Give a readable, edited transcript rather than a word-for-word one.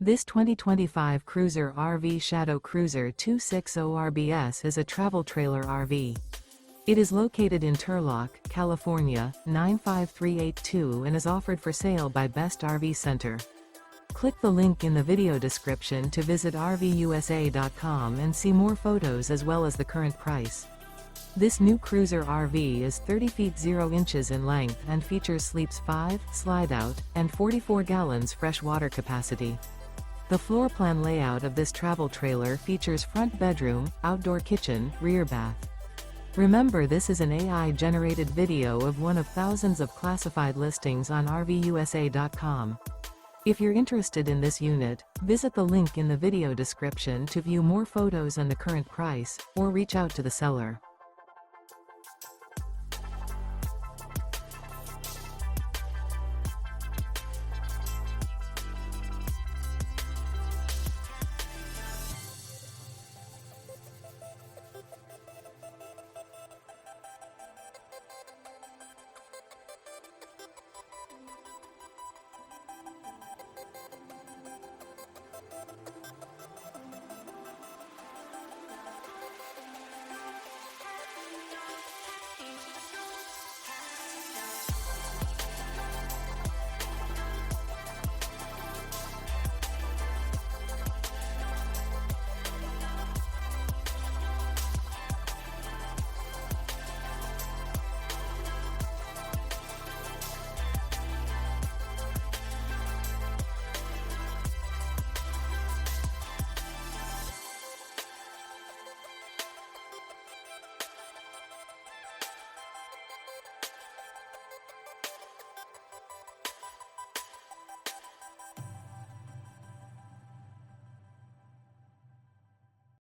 This 2025 Cruiser RV Shadow Cruiser 260 RBS is a travel trailer RV. It is located in Turlock, California, 95382 and is offered for sale by Best RV Center. Click the link in the video description to visit RVUSA.com and see more photos as well as the current price. This new Cruiser RV is 30 feet 0 inches in length and features sleeps 5, Slideout, and 44 gallons fresh water capacity. The floor plan layout of this travel trailer features front bedroom, outdoor kitchen, rear bath. Remember, this is an AI-generated video of one of thousands of classified listings on RVUSA.com. If you're interested in this unit, visit the link in the video description to view more photos and the current price, or reach out to the seller.